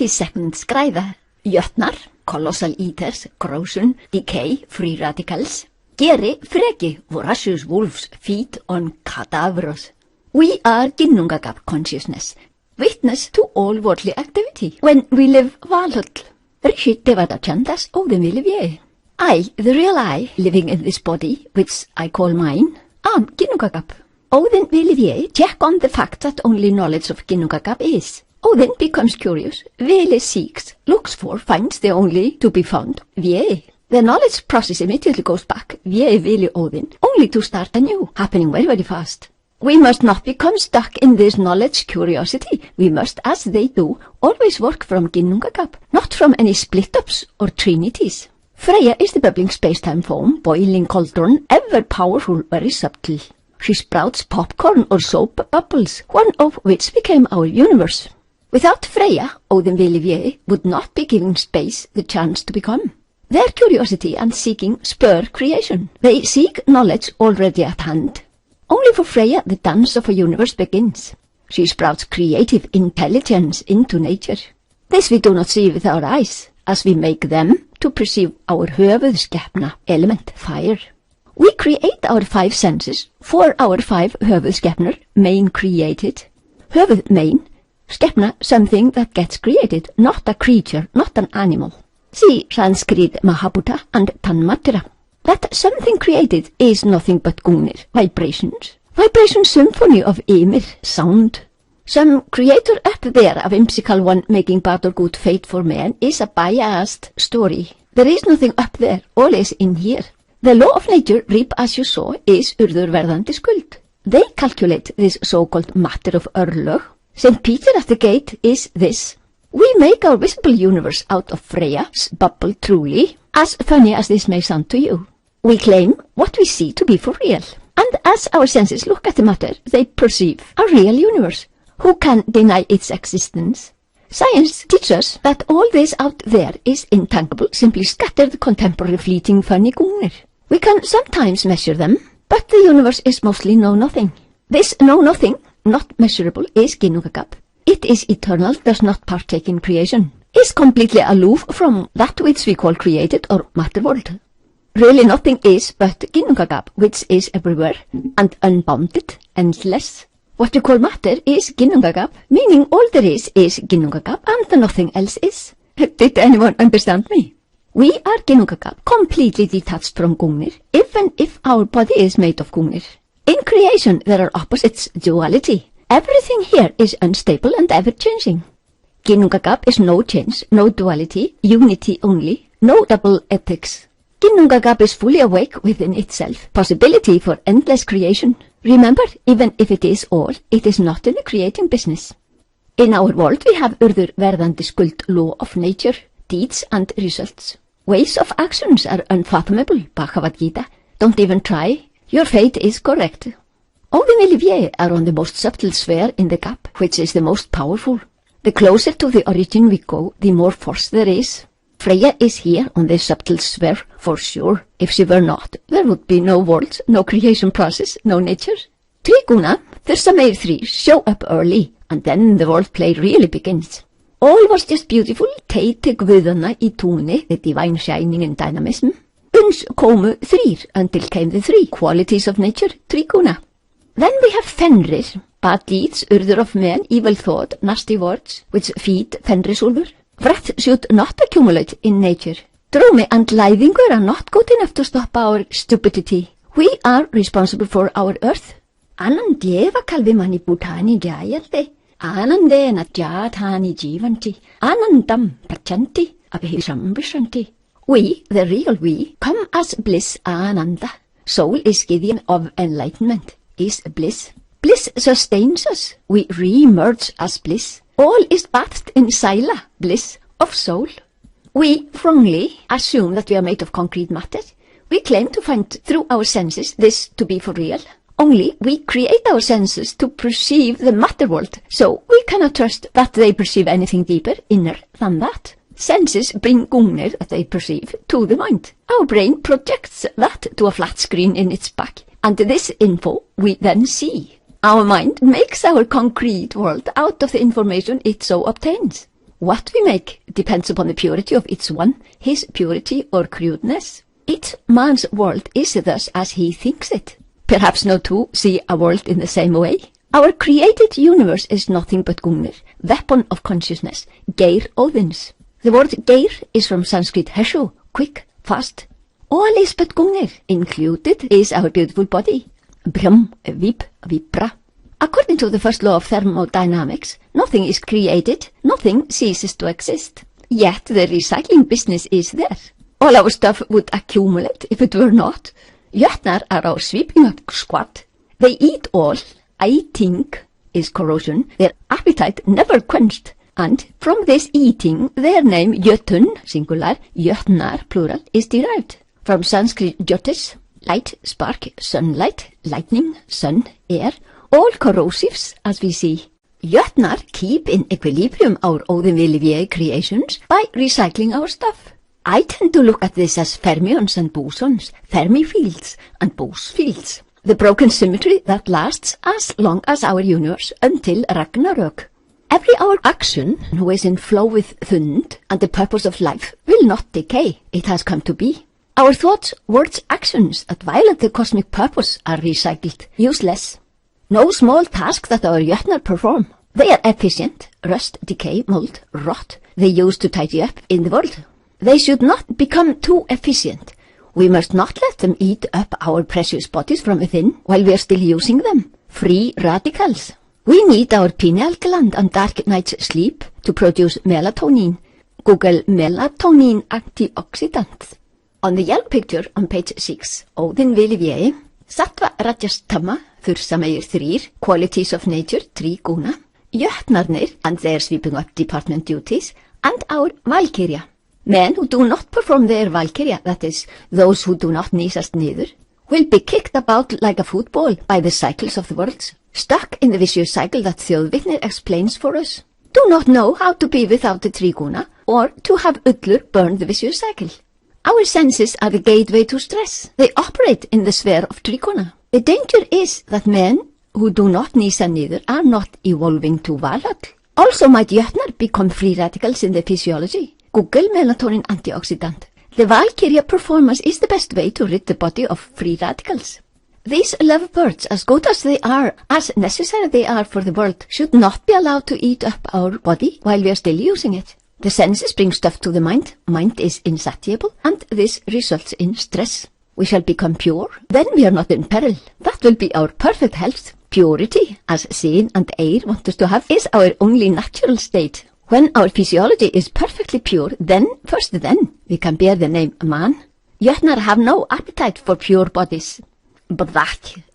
millisecond skræða. Jötnar, colossal eaters, corrosion, decay, free radicals. Geri Freki, voracious wolves feed on cadavers. We are ginnungagap consciousness, witness to all worldly activity when we live valhull. Rishit devadachandas Óðinn vil live. I, the real I, living in this body, which I call mine, am ginnungagap. Óðinn vil live, check on the fact that only knowledge of ginnungagap is. Óðinn becomes curious, Vili seeks, looks for, finds the only to be found, Vie. The knowledge process immediately goes back, Vie Vili Óðinn, only to start anew, happening very, very fast. We must not become stuck in this knowledge curiosity. We must, as they do, always work from ginnungagap, not from any split-ups or trinities. Freyja is the bubbling space-time foam, boiling cauldron, ever powerful, very subtle. She sprouts popcorn or soap bubbles, one of which became our universe. Without Freyja, Óðinn vil live would not be giving space the chance to become. Their curiosity and seeking spur creation. They seek knowledge already at hand. Only for Freyja the dance of a universe begins. She sprouts creative intelligence into nature. This we do not see with our eyes, as we make them to perceive our höfuðskepna element, fire. We create our 5 senses for our 5 höfuðskepnur, main created. Höfuð main, skepna something that gets created, not a creature, not an animal. See Sanskrit Mahabhuta and Tanmatra. That something created is nothing but gungnir, vibrations. Vibration symphony of emir, sound. Some creator up there, a whimsical one making bad or good fate for man, is a biased story. There is nothing up there, all is in here. The law of nature, reap as you sow, is urðurverðandi skuld. They calculate this so-called matter of örlög. St. Peter at the gate is this. We make our visible universe out of Freyja's bubble truly, as funny as this may sound to you. We claim what we see to be for real, and as our senses look at the matter, they perceive a real universe. Who can deny its existence? Science teaches us that all this out there is intangible, simply scattered, contemporary, fleeting, funny gungnir. We can sometimes measure them, but the universe is mostly know-nothing. This know-nothing, not measurable, is ginnungagap. It is eternal, does not partake in creation, is completely aloof from that which we call created or matter world. Really nothing is but ginnungagap, which is everywhere, and unbounded, endless. What we call matter is ginnungagap, meaning all there is ginnungagap, and nothing else is. Did anyone understand me? We are ginnungagap, completely detached from gungnir, even if our body is made of gungnir. In creation there are opposites, duality. Everything here is unstable and ever-changing. Ginnungagap is no change, no duality, unity only, no double ethics. Ginnungagap is fully awake within itself, possibility for endless creation. Remember, even if it is all, it is not in the creating business. In our world we have urðurverðandi skuld, law of nature, deeds and results. Ways of actions are unfathomable, Bhagavad Gita. Don't even try, your fate is correct. Óðinn vil live are on the most subtle sphere in the gap, which is the most powerful. The closer to the origin we go, the more force there is. Freyja is here on this subtle sphere, for sure. If she were not, there would be no worlds, no creation process, no nature. Triguna, Þursa meir 3, show up early, and then the world play really begins. All was just beautiful, teiti guðanna í túni, the divine shining and dynamism. Uns komu 3, until came the 3 qualities of nature, Triguna. Then we have Fenrir, bad deeds, urður of men, evil thought, nasty words, which feed Fenrisulfur. Wrath should not accumulate in nature. Drómi and læðingur are not good enough to stop our stupidity. We are responsible for our earth. Anandeva kalvimani bhutani jayate, anandena jatani jivanti, anandam prachanti, abhisambhishanti. We, the real we, come as bliss ananda. Soul is given of enlightenment. Is bliss. Bliss sustains us. We re-emerge as bliss. All is bathed in Saila, bliss of soul. We wrongly assume that we are made of concrete matter. We claim to find through our senses this to be for real. Only we create our senses to perceive the matter world, so we cannot trust that they perceive anything deeper, inner than that. Senses bring gungnir that they perceive to the mind. Our brain projects that to a flat screen in its back, and this info we then see. Our mind makes our concrete world out of the information it so obtains. What we make depends upon the purity of each one, his purity or crudeness. Each man's world is thus as he thinks it. Perhaps no two see a world in the same way. Our created universe is nothing but Gungnir, weapon of consciousness, Geir Óðins. The word Geir is from Sanskrit heshu, quick, fast. All is but Gungnir, included is our beautiful body. Brum, vib, vibra. According to the first law of thermodynamics, nothing is created, nothing ceases to exist. Yet the recycling business is there. All our stuff would accumulate if it were not. Jötnar are our sweeping up squad. They eat all. Eating is corrosion. Their appetite never quenched. And from this eating, their name Jötun, singular, Jötnar, plural, is derived. From Sanskrit Jyotis, light, spark, sunlight, lightning, sun, air, all corrosives, as we see. Jötnar keep in equilibrium our Óðinn creations by recycling our stuff. I tend to look at this as fermions and bosons, Fermi fields and Bose fields. The broken symmetry that lasts as long as our universe until Ragnarök. Every our action who is in flow with Thund and the purpose of life will not decay. It has come to be. Our thoughts, words, actions that violate the cosmic purpose are recycled, useless. No small task that our Jötnar perform. They are efficient, rust, decay, mold, rot. They use to tidy up in the world. They should not become too efficient. We must not let them eat up our precious bodies from within while we are still using them. Free radicals. We need our pineal gland and dark night's sleep to produce melatonin. Google melatonin antioxidant. On the yellow picture on page 6, Óðinn Vilivie, Sattva Rajas Tama, Þursamegir 3, Qualities of Nature, 3 Guna, Jötnarnir and their sweeping up department duties, and our Valkyria. Men who do not perform their Valkyria, that is, those who do not nísast niður, will be kicked about like a football by the cycles of the worlds, stuck in the vicious cycle that Þjóðvitnir explains for us. Do not know how to be without the 3 Guna, or to have Ullur burn the vicious cycle. Our senses are the gateway to stress. They operate in the sphere of Trikona. The danger is that men who do not nísa niður are not evolving to Valhall. Also might Jötnar become free radicals in the physiology. Google melatonin antioxidant. The Valkyria performance is the best way to rid the body of free radicals. These lovebirds, as good as they are, as necessary they are for the world, should not be allowed to eat up our body while we are still using it. The senses bring stuff to the mind. Mind is insatiable, and this results in stress. We shall become pure. Then we are not in peril. That will be our perfect health. Purity, as Sin and Eir want us to have, is our only natural state. When our physiology is perfectly pure, then, first then, we can bear the name man. Jötnar have no appetite for pure bodies. But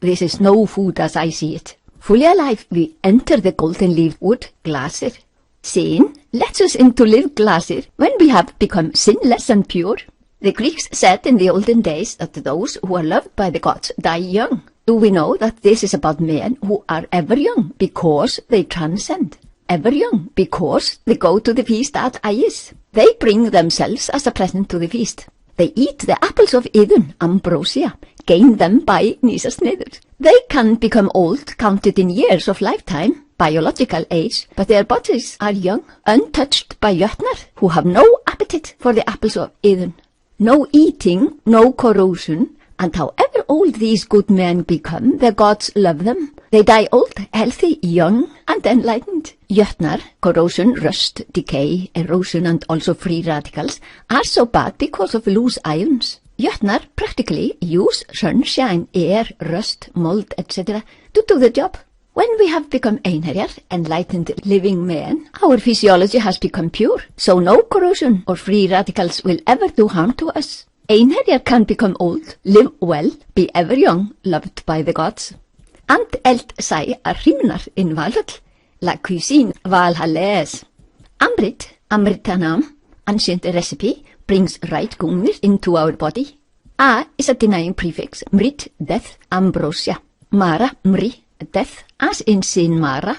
this is no food as I see it. Fully alive, we enter the golden-leaved wood, Glasir. Sin lets us into live Glasir when we have become sinless and pure. The Greeks said in the olden days that those who are loved by the gods die young. Do we know that this is about men who are ever young because they transcend? Ever young because they go to the feast at Ægis. They bring themselves as a present to the feast. They eat the apples of Idun, ambrosia, gain them by nísast niður. They can become old, counted in years of lifetime, biological age, but their bodies are young, untouched by Jötnar, who have no appetite for the apples of Idun. No eating, no corrosion, and however old these good men become, the gods love them. They die old, healthy, young, and enlightened. Jötnar, corrosion, rust, decay, erosion, and also free radicals are so bad because of loose ions. Jötnar practically use sunshine, air, rust, mold, etc. to do the job. When we have become einherjar, enlightened living men, our physiology has become pure, so no corrosion or free radicals will ever do harm to us. Einherjar can become old, live well, be ever young, loved by the gods. And eld sæ a hrimnar in Valhall, la cuisine Valhalles. Amrit, amritanam, ancient recipe, brings right gungnir into our body. A is a denying prefix, mrit, death, ambrosia. Mara, mri, death, as in sin mara.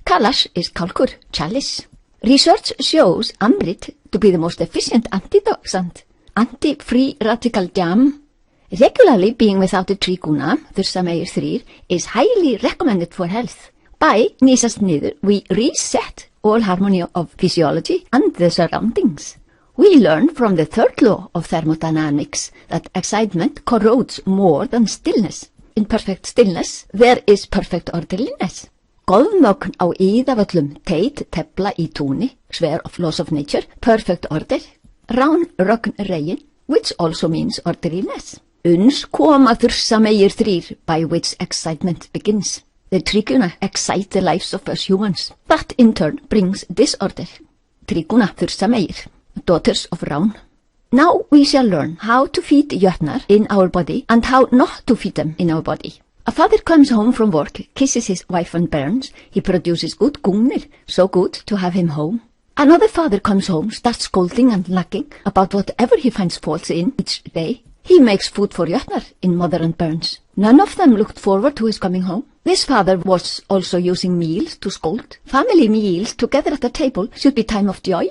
Kalash is kalkur, chalice. Research shows amrit to be the most efficient antioxidant. Anti-free radical jam. Regularly being without a triguna, Þursamegir 3, is highly recommended for health. By nísast niður, we reset all harmony of physiology and the surroundings. We learn from the third law of thermodynamics that excitement corrodes more than stillness. In perfect stillness, there is perfect orderliness. Góðmögn á íðavöllum teit tefla í túni, swear of laws of nature, perfect order. Rán rögn regin, which also means orderliness. Uns koma þursa meir þrír, by which excitement begins. The tríguna excite the lives of us humans. That in turn brings disorder. Tríguna þursa meir, daughters of Rán. Now we shall learn how to feed Jötnar in our body and how not to feed them in our body. A father comes home from work, kisses his wife and bairns. He produces good gungnir, so good to have him home. Another father comes home, starts scolding and nagging about whatever he finds faults in each day. He makes food for Jötnar in mother and bairns. None of them looked forward to his coming home. This father was also using meals to scold. Family meals together at the table should be time of joy.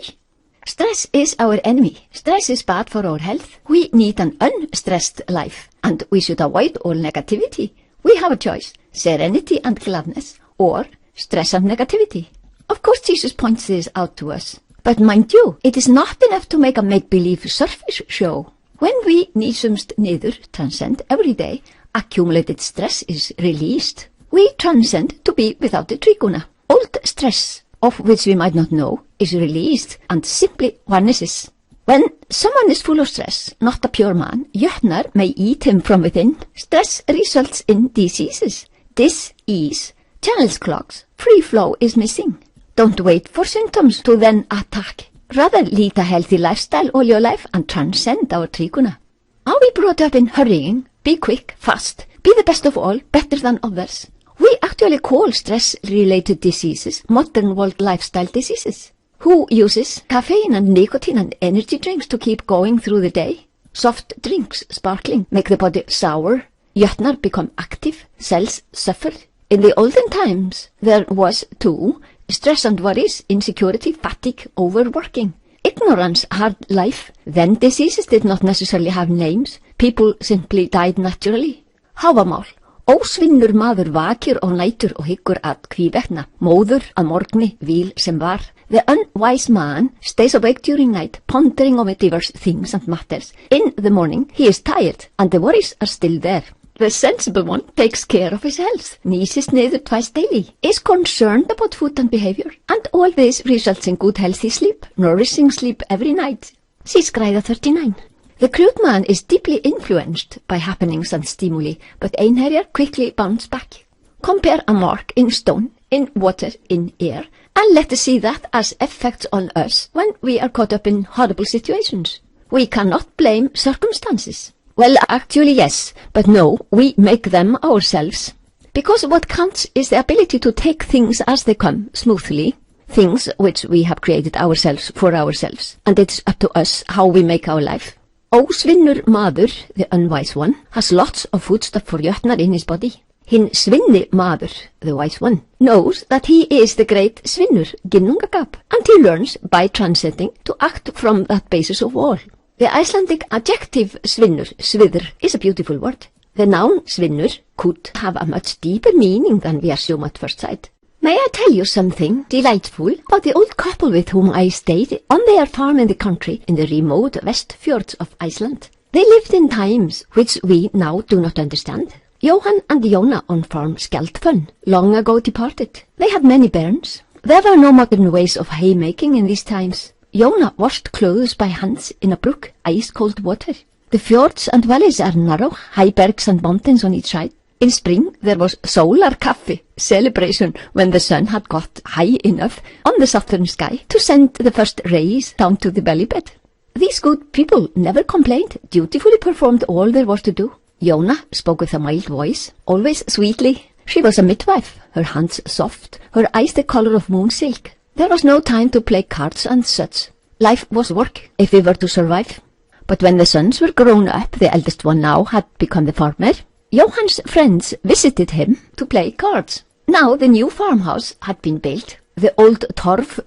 Stress is our enemy. Stress is bad for our health. We need an unstressed life, and we should avoid all negativity. We have a choice, serenity and gladness, or stress and negativity. Of course, Jesus points this out to us. But mind you, it is not enough to make a make-believe surface show. When we nísumst niður, transcend every day, accumulated stress is released. We transcend to be without the tríguna. Old stress, of which we might not know, is released and simply vanishes. When someone is full of stress, not a pure man, Jötnar may eat him from within. Stress results in diseases. Dis-ease, channels clogs, free flow is missing. Don't wait for symptoms to then attack. Rather lead a healthy lifestyle all your life and transcend our tríguna. Are we brought up in hurrying? Be quick, fast, be the best of all, better than others. We actually call stress-related diseases modern world lifestyle diseases. Who uses caffeine and nicotine and energy drinks to keep going through the day? Soft drinks, sparkling, make the body sour. Jötnar become active, cells suffer. In the olden times, there was too stress and worries, insecurity, fatigue, overworking. Ignorance, hard life. Then diseases did not necessarily have names. People simply died naturally. Hávamál. Ósvinnur maður vakir og nætur og hyggur að hvívetna. Móður að morgni víl sem var. The unwise man stays awake during night, pondering over diverse things and matters. In the morning, he is tired, and the worries are still there. The sensible one takes care of his health, nísist niður twice daily, is concerned about food and behavior, and all this results in good healthy sleep, nourishing sleep every night. See Skræða 39. The crude man is deeply influenced by happenings and stimuli, but einherjar quickly bounce back. Compare a mark in stone, in water, in air, and let us see that as effects on us when we are caught up in horrible situations. We cannot blame circumstances. Well, actually yes, but no, we make them ourselves. Because what counts is the ability to take things as they come, smoothly, things which we have created ourselves for ourselves, and it's up to us how we make our life. Ósvinnur maður, the unwise one, has lots of foodstuff for Jötnar in his body. Hinn svinni maður, the wise one, knows that he is the great svinnur, ginnungagap, and he learns by transcending to act from that basis of all. The Icelandic adjective svinnur, sviður, is a beautiful word. The noun svinnur could have a much deeper meaning than we assume at first sight. May I tell you something delightful about the old couple with whom I stayed on their farm in the country in the remote west fjords of Iceland? They lived in times which we now do not understand. Jóhann and Jóna on farm Skjaldfön long ago departed. They had many bairns. There were no modern ways of haymaking in these times. Jóna washed clothes by hands in a brook, ice-cold water. The fjords and valleys are narrow, high bergs and mountains on each side. In spring there was solar kaffi, celebration when the sun had got high enough on the southern sky to send the first rays down to the belly bed. These good people never complained, dutifully performed all there was to do. Jóna spoke with a mild voice, always sweetly. She was a midwife, her hands soft, her eyes the color of moon silk. There was no time to play cards and such. Life was work, if we were to survive. But when the sons were grown up, the eldest one now had become the farmer. Jóhann's friends visited him to play cards. Now the new farmhouse had been built. The old turf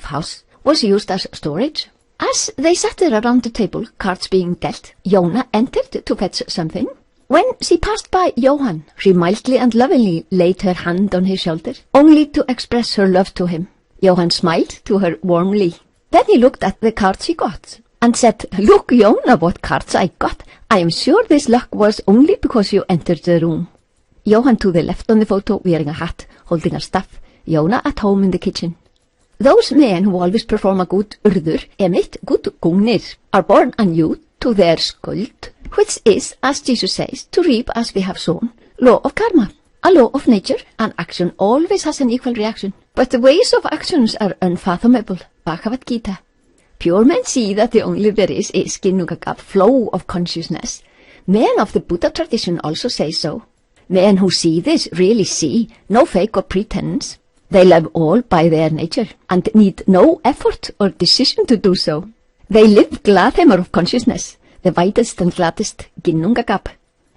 house, was used as storage. As they sat there around the table, cards being dealt, Jóna entered to fetch something. When she passed by Jóhann, she mildly and lovingly laid her hand on his shoulder, only to express her love to him. Johan smiled to her warmly. Then he looked at the cards he got and said, "Look, Jona, what cards I got. I am sure this luck was only because you entered the room." Johan to the left on the photo, wearing a hat, holding a staff. Jona at home in the kitchen. Those men who always perform a good urður, emit good gungnir, are born anew to their skuld, which is, as Jesus says, to reap as we have sown. Law of karma, a law of nature, and action always has an equal reaction. But the ways of actions are unfathomable. Bhagavad Gita. Pure men see that the only there is Ginnungagap, flow of consciousness. Men of the Buddha tradition also say so. Men who see this really see, no fake or pretense. They love all by their nature, and need no effort or decision to do so. They live Gladheimur of consciousness, the widest and gladdest Ginnungagap.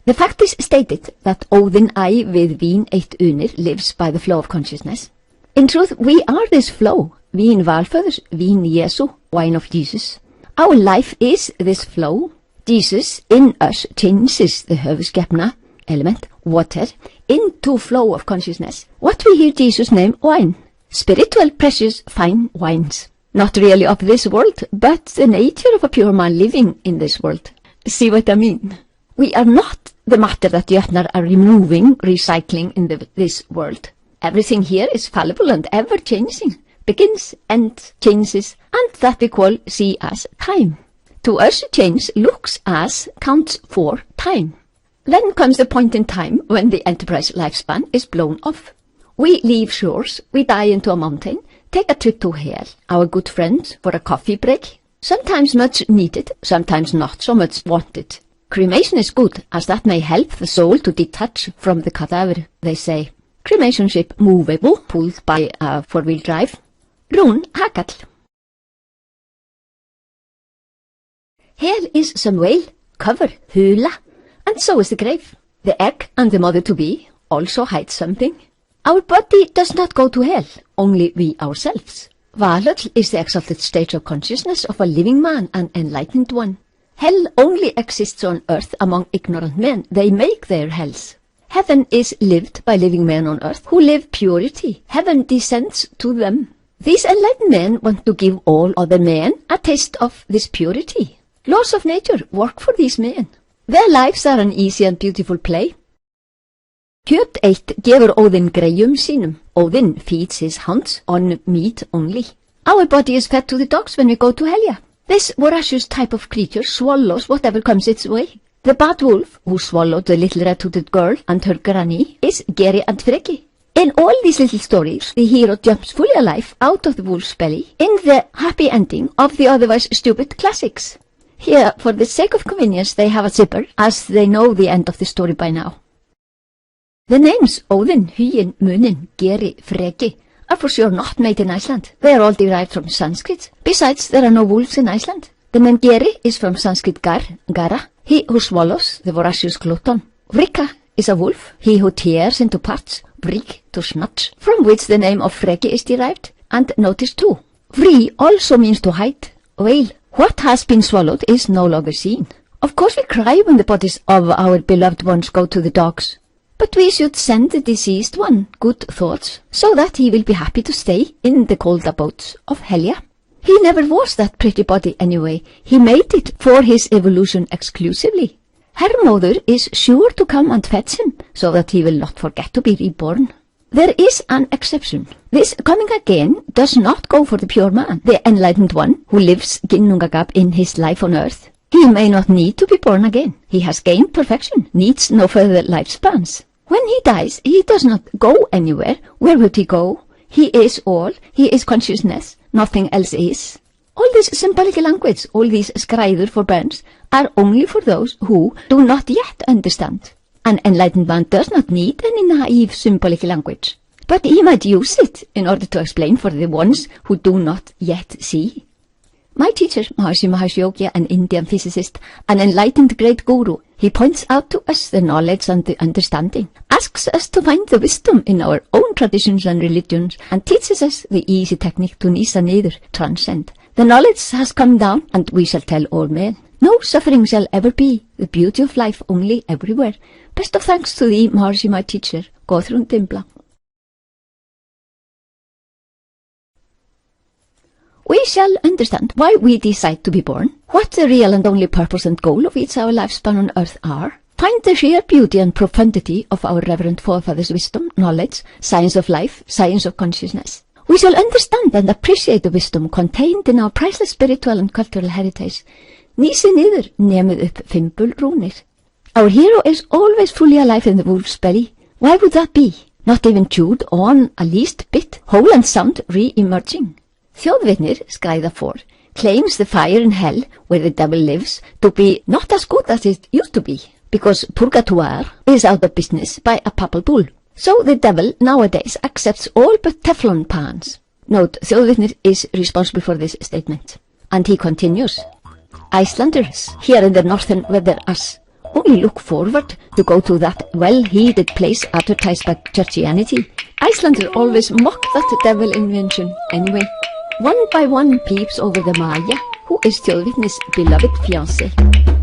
The fact is stated that Óðinn við vín eitt unir lives by the flow of consciousness. In truth, we are this flow, vín Valföðurs, vín Jesu, wine of Jesus. Our life is this flow. Jesus in us changes the höfuðskepna, element, water, into flow of consciousness. What we hear Jesus name wine. Spiritual, precious, fine wines. Not really of this world, but the nature of a pure man living in this world. See what I mean? We are not the matter that Jötnar are removing, recycling in this world. Everything here is fallible and ever-changing, begins and changes, and that we see as time. To us, change looks as counts for time. Then comes the point in time when the enterprise lifespan is blown off. We leave shores, we die into a mountain, take a trip to hell, our good friends, for a coffee break, sometimes much needed, sometimes not so much wanted. Cremation is good, as that may help the soul to detach from the cadaver, they say. Cremation ship movable, pulled by a four-wheel drive. Rún Hagall. Here is some whale, cover, hula, and so is the grave. The egg and the mother-to-be also hide something. Our body does not go to hell, only we ourselves. Valhöll is the exalted state of consciousness of a living man, an enlightened one. Hell only exists on earth among ignorant men. They make their hells. Heaven is lived by living men on earth who live purity. Heaven descends to them. These enlightened men want to give all other men a taste of this purity. Laws of nature work for these men. Their lives are an easy and beautiful play. Kjöt eitt gefur Óðinn greyjum sínum. Óðinn feeds his hounds on meat only. Our body is fed to the dogs when we go to Helja. This voracious type of creature swallows whatever comes its way. The bad wolf, who swallowed the little red-hooded girl and her granny, is Geri and Freki. In all these little stories, the hero jumps fully alive out of the wolf's belly in the happy ending of the otherwise stupid classics. Here, for the sake of convenience, they have a zipper, as they know the end of the story by now. The names Óðinn, Huginn, Muninn, Geri, Freki are for sure not made in Iceland. They are all derived from Sanskrit. Besides, there are no wolves in Iceland. The name Geri is from Sanskrit gar, gara, he who swallows, the voracious glutton. Vrika is a wolf, he who tears into parts, vrik, to snatch, from which the name of Freki is derived. And notice too, vri also means to hide. Well, what has been swallowed is no longer seen. Of course we cry when the bodies of our beloved ones go to the dogs. But we should send the deceased one good thoughts, so that he will be happy to stay in the cold abodes of Helja. He never was that pretty body anyway. He made it for his evolution exclusively. Hermóður is sure to come and fetch him, so that he will not forget to be reborn. There is an exception. This coming again does not go for the pure man, the enlightened one, who lives Ginnungagap in his life on earth. He may not need to be born again. He has gained perfection, needs no further lifespans. When he dies, he does not go anywhere. Where would he go? He is all. He is consciousness. Nothing else is. All this symbolic language, all these skræður for burns, are only for those who do not yet understand. An enlightened man does not need any naive symbolic language, but he might use it in order to explain for the ones who do not yet see. My teacher, Maharishi Mahesh Yogi, an Indian physicist, an enlightened great guru, he points out to us the knowledge and the understanding, asks us to find the wisdom in our own traditions and religions, and teaches us the easy technique to nýsa niður, transcend. The knowledge has come down, and we shall tell all men. No suffering shall ever be, the beauty of life only everywhere. Best of thanks to thee, Maharishi, my teacher, Gothrun Dimbla. we shall understand why we decide to be born, what the real and only purpose and goal of each our lifespan on earth are, find the sheer beauty and profundity of our reverend forefathers' wisdom, knowledge, science of life, science of consciousness. We shall understand and appreciate the wisdom contained in our priceless spiritual and cultural heritage. Nísi niður, nemið upp fimbul rúnir. Our hero is always fully alive in the wolf's belly. Why would that be? Not even chewed on a least bit, whole and sound, re-emerging. Þjóðvitnir, skræða 4, claims the fire in hell, where the devil lives, to be not as good as it used to be, because purgatoire is out of business by a papal bull. So the devil nowadays accepts all but Teflon pans. Note, Þjóðvitnir is responsible for this statement. And he continues, Icelanders, here in the northern weather us, only look forward to go to that well-heated place advertised by churchianity. Icelanders always mock that devil invention anyway. One by one peeps over the Maya, who is Þjóðvitnir's beloved fiancé.